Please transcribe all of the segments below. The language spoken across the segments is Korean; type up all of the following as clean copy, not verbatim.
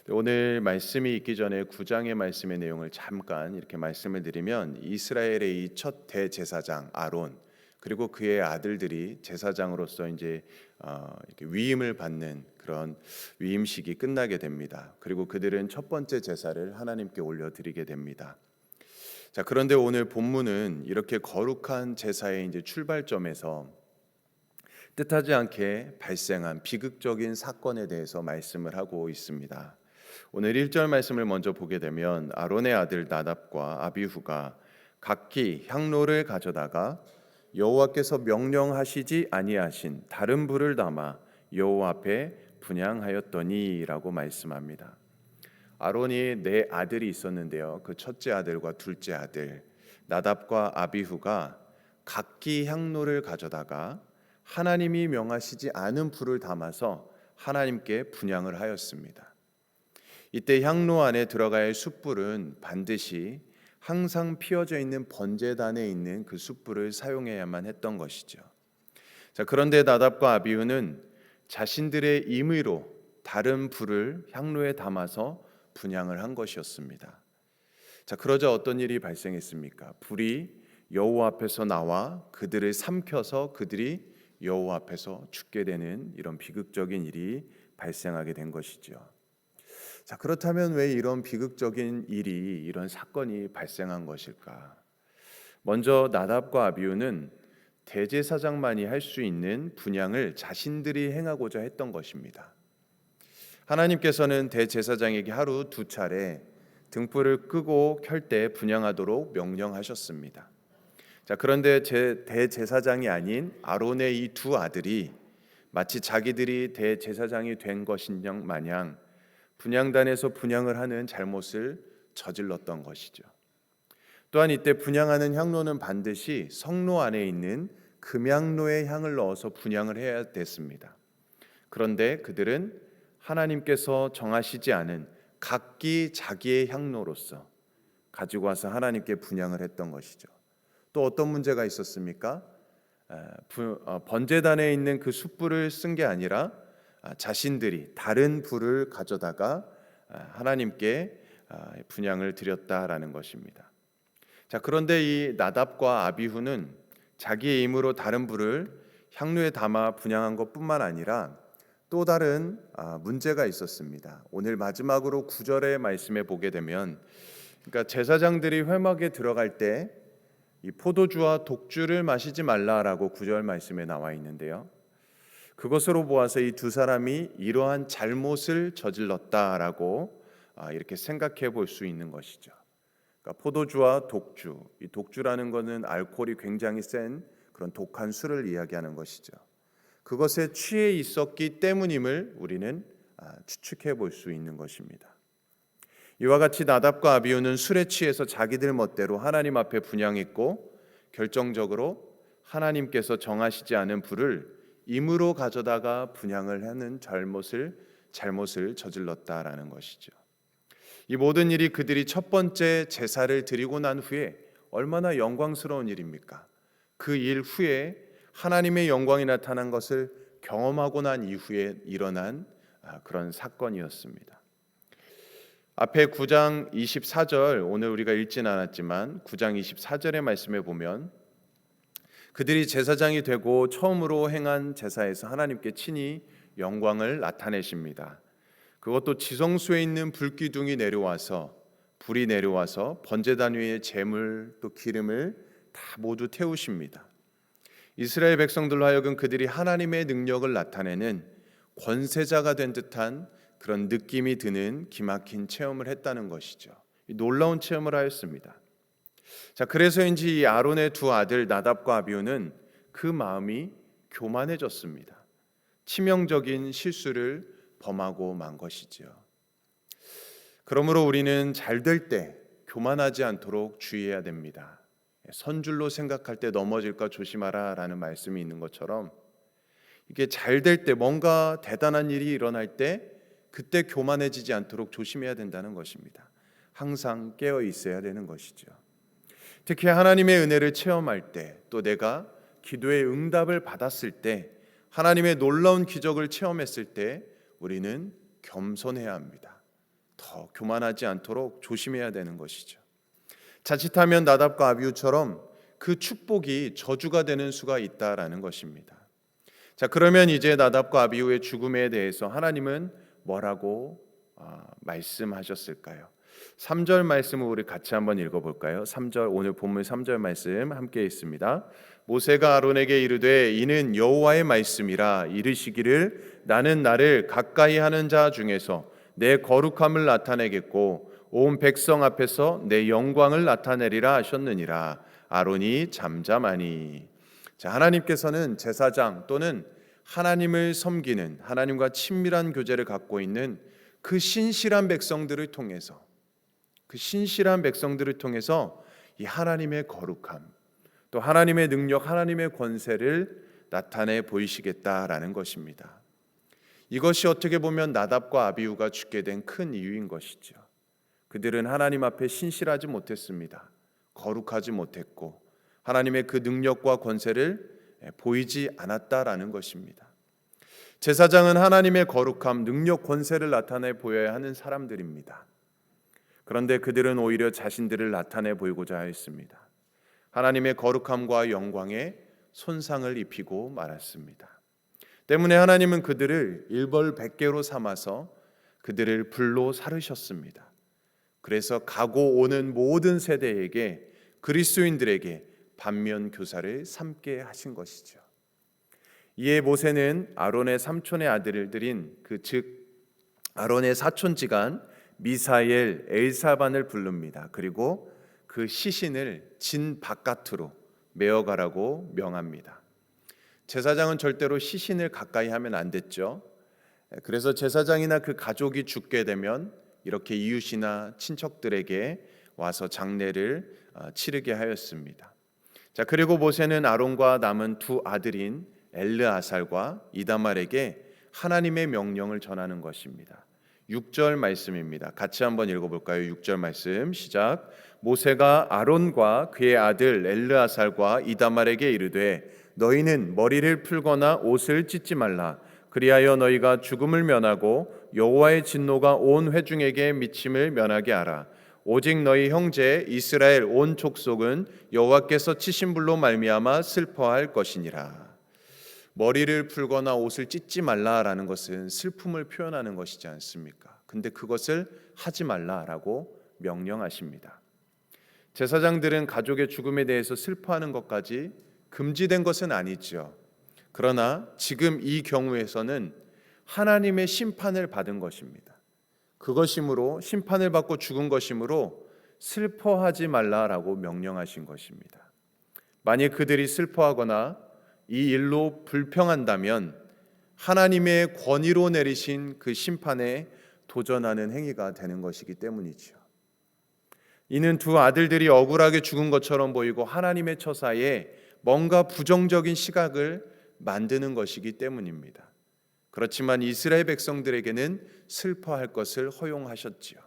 오늘 말씀이 있기 전에 9장의 말씀의 내용을 잠깐 이렇게 말씀을 드리면, 이스라엘의 이 첫 대제사장 아론, 그리고 그의 아들들이 제사장으로서 이제 이렇게 위임을 받는 그런 위임식이 끝나게 됩니다. 그리고 그들은 첫 번째 제사를 하나님께 올려드리게 됩니다. 자, 그런데 오늘 본문은 이렇게 거룩한 제사의 이제 출발점에서 뜻하지 않게 발생한 비극적인 사건에 대해서 말씀을 하고 있습니다. 오늘 1절 말씀을 먼저 보게 되면, 아론의 아들 나답과 아비후가 각기 향로를 가져다가 여호와께서 명령하시지 아니하신 다른 불을 담아 여호와 앞에 분향하였더니라고 말씀합니다. 아론이 네 아들이 있었는데요, 그 첫째 아들과 둘째 아들 나답과 아비후가 각기 향로를 가져다가 하나님이 명하시지 않은 불을 담아서 하나님께 분향을 하였습니다. 이때 향로 안에 들어가야 할 숯불은 반드시 항상 피어져 있는 번제단에 있는 그 숯불을 사용해야만 했던 것이죠. 자, 그런데 나답과 아비후는 자신들의 임의로 다른 불을 향로에 담아서 분향을 한 것이었습니다. 자, 그러자 어떤 일이 발생했습니까? 불이 여호와 앞에서 나와 그들을 삼켜서 그들이 여호와 앞에서 죽게 되는 이런 비극적인 일이 발생하게 된 것이죠. 자, 그렇다면 왜 이런 비극적인 일이, 이런 사건이 발생한 것일까? 먼저 나답과 아비후는 대제사장만이 할 수 있는 분향을 자신들이 행하고자 했던 것입니다. 하나님께서는 대제사장에게 하루 2차례 등불을 끄고 켤 때 분향하도록 명령하셨습니다. 자, 그런데 대제사장이 아닌 아론의 이 두 아들이 마치 자기들이 대제사장이 된 것인 양 마냥 분향단에서 분향을 하는 잘못을 저질렀던 것이죠. 또한 이때 분향하는 향로는 반드시 성로 안에 있는 금향로의 향을 넣어서 분향을 해야 됐습니다. 그런데 그들은 하나님께서 정하시지 않은 각기 자기의 향로로서 가지고 와서 하나님께 분향을 했던 것이죠. 또 어떤 문제가 있었습니까? 번제단에 있는 그 숯불을 쓴 게 아니라 자신들이 다른 불을 가져다가 하나님께 분향을 드렸다라는 것입니다. 자, 그런데 이 나답과 아비후는 자기의 힘으로 다른 불을 향로에 담아 분향한 것뿐만 아니라 또 다른 문제가 있었습니다. 오늘 마지막으로 9절의 말씀에 보게 되면, 그러니까 제사장들이 회막에 들어갈 때 이 포도주와 독주를 마시지 말라라고 9절 말씀에 나와 있는데요, 그것으로 보아서 이 두 사람이 이러한 잘못을 저질렀다라고 이렇게 생각해 볼 수 있는 것이죠. 그러니까 포도주와 독주, 이 독주라는 것은 알코올이 굉장히 센 그런 독한 술을 이야기하는 것이죠. 그것에 취해 있었기 때문임을 우리는 추측해 볼 수 있는 것입니다. 이와 같이 나답과 아비후는 술에 취해서 자기들 멋대로 하나님 앞에 분향했고, 결정적으로 하나님께서 정하시지 않은 불을 임으로 가져다가 분향을 하는 잘못을 저질렀다라는 것이죠. 이 모든 일이 그들이 첫 번째 제사를 드리고 난 후에 얼마나 영광스러운 일입니까? 그 일 후에 하나님의 영광이 나타난 것을 경험하고 난 이후에 일어난 그런 사건이었습니다. 앞에 9장 24절, 오늘 우리가 읽진 않았지만 9장 24절의 말씀에 보면, 그들이 제사장이 되고 처음으로 행한 제사에서 하나님께 친히 영광을 나타내십니다. 그것도 지성소에 있는 불기둥이 내려와서, 불이 내려와서 번제단 위에 재물 또 기름을 다 모두 태우십니다. 이스라엘 백성들로 하여금 그들이 하나님의 능력을 나타내는 권세자가 된 듯한 그런 느낌이 드는 기막힌 체험을 했다는 것이죠. 놀라운 체험을 하였습니다. 자, 그래서인지 이 아론의 두 아들 나답과 아비후는 그 마음이 교만해졌습니다. 치명적인 실수를 범하고 만 것이지요. 그러므로 우리는 잘 될 때 교만하지 않도록 주의해야 됩니다. 선줄로 생각할 때 넘어질까 조심하라 라는 말씀이 있는 것처럼, 이게 잘 될 때, 뭔가 대단한 일이 일어날 때 그때 교만해지지 않도록 조심해야 된다는 것입니다. 항상 깨어 있어야 되는 것이죠. 특히 하나님의 은혜를 체험할 때, 또 내가 기도의 응답을 받았을 때, 하나님의 놀라운 기적을 체험했을 때 우리는 겸손해야 합니다. 더 교만하지 않도록 조심해야 되는 것이죠. 자칫하면 나답과 아비후처럼 그 축복이 저주가 되는 수가 있다라는 것입니다. 자, 그러면 이제 나답과 아비후의 죽음에 대해서 하나님은 뭐라고 말씀하셨을까요? 3절 말씀을 우리 같이 한번 읽어볼까요? 3절, 오늘 본문 3절 말씀 함께 있습니다. 모세가 아론에게 이르되 이는 여호와의 말씀이라 이르시기를 나는 나를 가까이 하는 자 중에서 내 거룩함을 나타내겠고 온 백성 앞에서 내 영광을 나타내리라 하셨느니라. 아론이 잠잠하니. 자, 하나님께서는 제사장 또는 하나님을 섬기는, 하나님과 친밀한 교제를 갖고 있는 그 신실한 백성들을 통해서 이 하나님의 거룩함, 또 하나님의 능력, 하나님의 권세를 나타내 보이시겠다라는 것입니다. 이것이 어떻게 보면 나답과 아비후가 죽게 된 큰 이유인 것이죠. 그들은 하나님 앞에 신실하지 못했습니다. 거룩하지 못했고 하나님의 그 능력과 권세를 보이지 않았다라는 것입니다. 제사장은 하나님의 거룩함, 능력, 권세를 나타내 보여야 하는 사람들입니다. 그런데 그들은 오히려 자신들을 나타내 보이고자 하였습니다. 하나님의 거룩함과 영광에 손상을 입히고 말았습니다. 때문에 하나님은 그들을 일벌백계로 삼아서 그들을 불로 사르셨습니다. 그래서 가고 오는 모든 세대에게, 그리스도인들에게 반면 교사를 삼게 하신 것이죠. 이에 모세는 아론의 삼촌의 아들들인 즉 아론의 사촌지간 미사엘, 엘사반을 부릅니다. 그리고 그 시신을 진 바깥으로 메어가라고 명합니다. 제사장은 절대로 시신을 가까이 하면 안 됐죠. 그래서 제사장이나 그 가족이 죽게 되면 이렇게 이웃이나 친척들에게 와서 장례를 치르게 하였습니다. 자, 그리고 모세는 아론과 남은 두 아들인 엘르아살과 이다말에게 하나님의 명령을 전하는 것입니다. 6절 말씀입니다. 같이 한번 읽어볼까요? 6절 말씀 시작. 모세가 아론과 그의 아들 엘르아살과 이다말에게 이르되 너희는 머리를 풀거나 옷을 찢지 말라. 그리하여 너희가 죽음을 면하고 여호와의 진노가 온 회중에게 미침을 면하게 하라. 오직 너희 형제 이스라엘 온 족속은 여호와께서 치신 불로 말미암아 슬퍼할 것이니라. 머리를 풀거나 옷을 찢지 말라라는 것은 슬픔을 표현하는 것이지 않습니까? 근데 그것을 하지 말라라고 명령하십니다. 제사장들은 가족의 죽음에 대해서 슬퍼하는 것까지 금지된 것은 아니죠. 그러나 지금 이 경우에서는 하나님의 심판을 받은 것입니다. 그것이므로 심판을 받고 죽은 것이므로 슬퍼하지 말라라고 명령하신 것입니다. 만약 그들이 슬퍼하거나 이 일로 불평한다면 하나님의 권위로 내리신 그 심판에 도전하는 행위가 되는 것이기 때문이죠. 이는 두 아들들이 억울하게 죽은 것처럼 보이고 하나님의 처사에 뭔가 부정적인 시각을 만드는 것이기 때문입니다. 그렇지만 이스라엘 백성들에게는 슬퍼할 것을 허용하셨지요.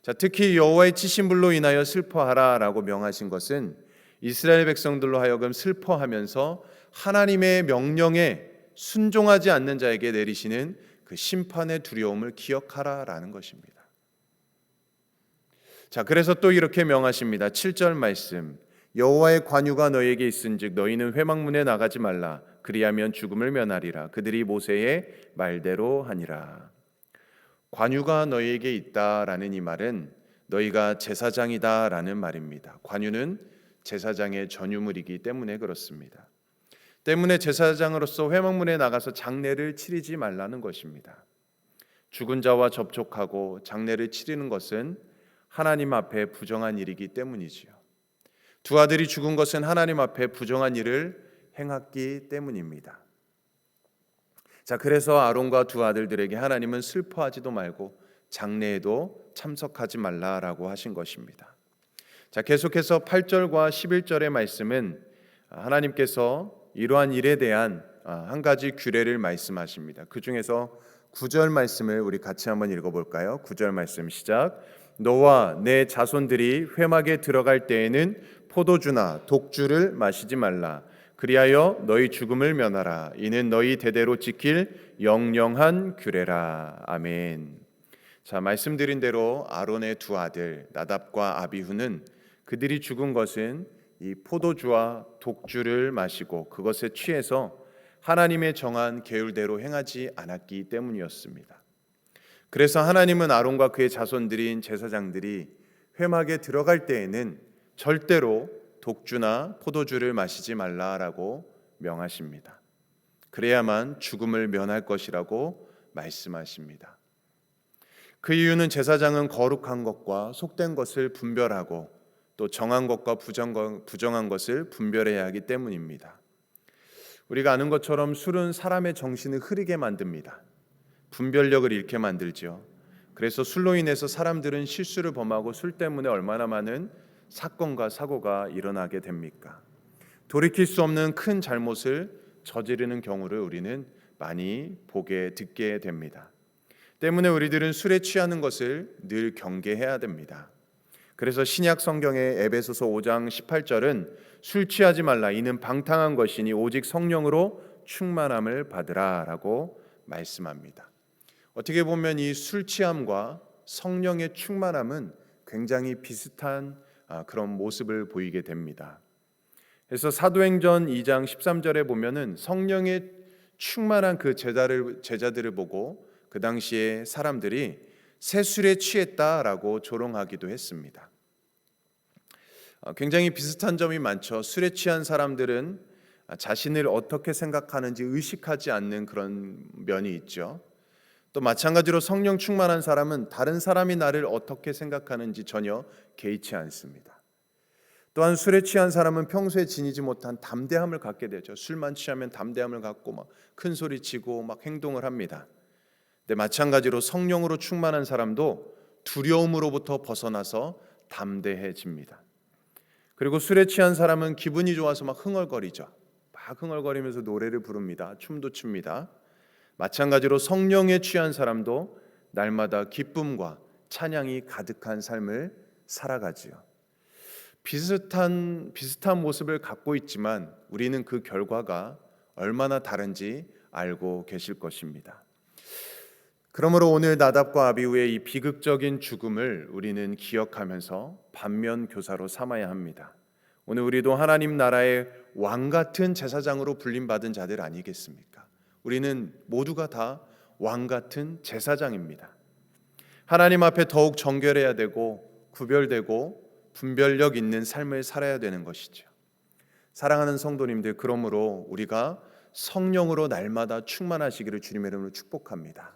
자, 특히 여호와의 치신 불로 인하여 슬퍼하라라고 명하신 것은 이스라엘 백성들로 하여금 슬퍼하면서 하나님의 명령에 순종하지 않는 자에게 내리시는 그 심판의 두려움을 기억하라라는 것입니다. 자, 그래서 또 이렇게 명하십니다. 7절 말씀. 여호와의 관유가 너희에게 있은즉 너희는 회막문에 나가지 말라. 그리하면 죽음을 면하리라. 그들이 모세의 말대로 하니라. 관유가 너희에게 있다라는 이 말은 너희가 제사장이다라는 말입니다. 관유는 제사장의 전유물이기 때문에 그렇습니다. 때문에 제사장으로서 회막문에 나가서 장례를 치르지 말라는 것입니다. 죽은 자와 접촉하고 장례를 치르는 것은 하나님 앞에 부정한 일이기 때문이지요. 두 아들이 죽은 것은 하나님 앞에 부정한 일을 행했기 때문입니다. 자, 그래서 아론과 두 아들들에게 하나님은 슬퍼하지도 말고 장례에도 참석하지 말라라고 하신 것입니다. 자, 계속해서 8절과 11절의 말씀은 하나님께서 이러한 일에 대한 한 가지 규례를 말씀하십니다. 그 중에서 9절 말씀을 우리 같이 한번 읽어볼까요? 9절 말씀 시작. 너와 내 자손들이 회막에 들어갈 때에는 포도주나 독주를 마시지 말라. 그리하여 너희 죽음을 면하라. 이는 너희 대대로 지킬 영영한 규례라. 아멘. 자, 말씀드린 대로 아론의 두 아들 나답과 아비후는 그들이 죽은 것은 이 포도주와 독주를 마시고 그것에 취해서 하나님의 정한 계율대로 행하지 않았기 때문이었습니다. 그래서 하나님은 아론과 그의 자손들인 제사장들이 회막에 들어갈 때에는 절대로 독주나 포도주를 마시지 말라라고 명하십니다. 그래야만 죽음을 면할 것이라고 말씀하십니다. 그 이유는 제사장은 거룩한 것과 속된 것을 분별하고 또 정한 것과 부정한 것을 분별해야 하기 때문입니다. 우리가 아는 것처럼 술은 사람의 정신을 흐리게 만듭니다. 분별력을 잃게 만들죠. 그래서 술로 인해서 사람들은 실수를 범하고 술 때문에 얼마나 많은 사건과 사고가 일어나게 됩니까? 돌이킬 수 없는 큰 잘못을 저지르는 경우를 우리는 많이 보게 듣게 됩니다. 때문에 우리들은 술에 취하는 것을 늘 경계해야 됩니다. 그래서 신약 성경의 에베소서 5장 18절은 술 취하지 말라 이는 방탕한 것이니 오직 성령으로 충만함을 받으라라고 말씀합니다. 어떻게 보면 이 술 취함과 성령의 충만함은 굉장히 비슷한 그런 모습을 보이게 됩니다. 그래서 사도행전 2장 13절에 보면은 성령의 충만한 그 제자들을 보고 그 당시에 사람들이 새술에 취했다라고 조롱하기도 했습니다. 굉장히 비슷한 점이 많죠. 술에 취한 사람들은 자신을 어떻게 생각하는지 의식하지 않는 그런 면이 있죠. 또 마찬가지로 성령 충만한 사람은 다른 사람이 나를 어떻게 생각하는지 전혀 개의치 않습니다. 또한 술에 취한 사람은 평소에 지니지 못한 담대함을 갖게 되죠. 술만 취하면 담대함을 갖고 막 큰 소리 치고 막 행동을 합니다. 근데 마찬가지로 성령으로 충만한 사람도 두려움으로부터 벗어나서 담대해집니다. 그리고 술에 취한 사람은 기분이 좋아서 막 흥얼거리죠. 막 흥얼거리면서 노래를 부릅니다. 춤도 춥니다. 마찬가지로 성령에 취한 사람도 날마다 기쁨과 찬양이 가득한 삶을 살아가지요. 비슷한 모습을 갖고 있지만 우리는 그 결과가 얼마나 다른지 알고 계실 것입니다. 그러므로 오늘 나답과 아비후의 이 비극적인 죽음을 우리는 기억하면서 반면교사로 삼아야 합니다. 오늘 우리도 하나님 나라의 왕 같은 제사장으로 불림받은 자들 아니겠습니까? 우리는 모두가 다 왕 같은 제사장입니다. 하나님 앞에 더욱 정결해야 되고 구별되고 분별력 있는 삶을 살아야 되는 것이죠. 사랑하는 성도님들, 그러므로 우리가 성령으로 날마다 충만하시기를 주님의 이름으로 축복합니다.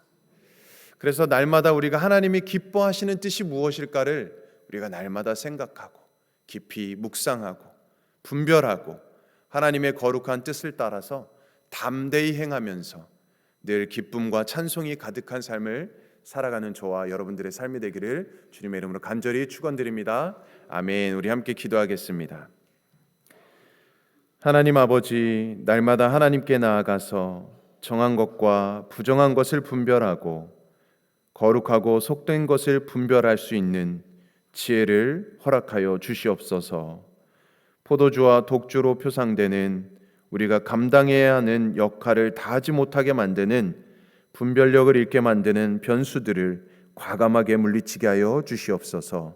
그래서 날마다 우리가 하나님이 기뻐하시는 뜻이 무엇일까를 우리가 날마다 생각하고 깊이 묵상하고 분별하고 하나님의 거룩한 뜻을 따라서 담대히 행하면서 늘 기쁨과 찬송이 가득한 삶을 살아가는 저와 여러분들의 삶이 되기를 주님의 이름으로 간절히 축원드립니다. 아멘. 우리 함께 기도하겠습니다. 하나님 아버지, 날마다 하나님께 나아가서 정한 것과 부정한 것을 분별하고 거룩하고 속된 것을 분별할 수 있는 지혜를 허락하여 주시옵소서. 포도주와 독주로 표상되는 우리가 감당해야 하는 역할을 다하지 못하게 만드는 분별력을 잃게 만드는 변수들을 과감하게 물리치게 하여 주시옵소서.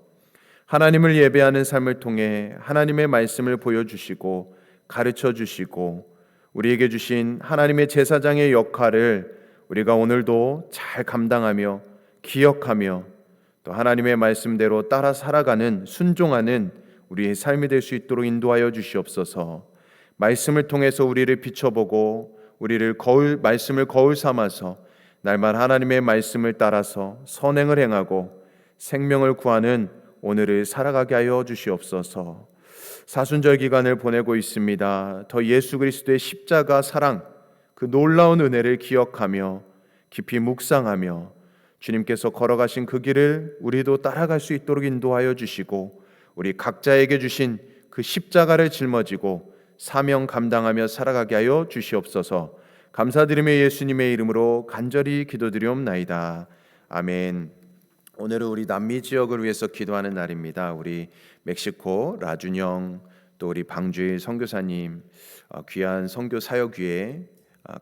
하나님을 예배하는 삶을 통해 하나님의 말씀을 보여주시고 가르쳐 주시고 우리에게 주신 하나님의 제사장의 역할을 우리가 오늘도 잘 감당하며 기억하며 또 하나님의 말씀대로 따라 살아가는 순종하는 우리의 삶이 될 수 있도록 인도하여 주시옵소서. 말씀을 통해서 우리를 비춰보고 우리를 말씀을 거울 삼아서 날마다 하나님의 말씀을 따라서 선행을 행하고 생명을 구하는 오늘을 살아가게 하여 주시옵소서. 사순절 기간을 보내고 있습니다. 더 예수 그리스도의 십자가 사랑, 그 놀라운 은혜를 기억하며 깊이 묵상하며 주님께서 걸어가신 그 길을 우리도 따라갈 수 있도록 인도하여 주시고 우리 각자에게 주신 그 십자가를 짊어지고 사명 감당하며 살아가게 하여 주시옵소서. 감사드리며 예수님의 이름으로 간절히 기도드리옵나이다. 아멘. 오늘은 우리 남미 지역을 위해서 기도하는 날입니다. 우리 멕시코 라준영 또 우리 방주일 선교사님 귀한 선교 사역 위에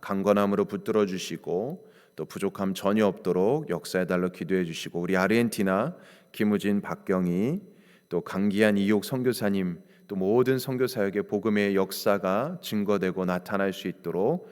강건함으로 붙들어 주시고 또 부족함 전혀 없도록 역사해 달라 기도해 주시고, 우리 아르헨티나 김우진, 박경희, 또 강기한, 이옥 선교사님, 또 모든 선교사역의 복음의 역사가 증거되고 나타날 수 있도록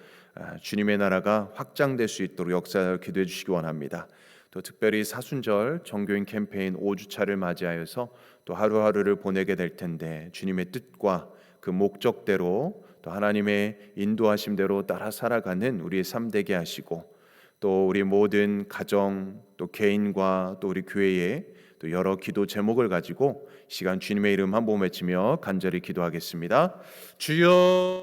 주님의 나라가 확장될 수 있도록 역사를 기도해 주시기 원합니다. 또 특별히 사순절 정교인 캠페인 5주차를 맞이하여서 또 하루하루를 보내게 될 텐데, 주님의 뜻과 그 목적대로 또 하나님의 인도하심대로 따라 살아가는 우리의 삶 되게 하시고, 또 우리 모든 가정, 또 개인과 또 우리 교회에 또 여러 기도 제목을 가지고 시간 주님의 이름 한 번 외치며 간절히 기도하겠습니다. 주여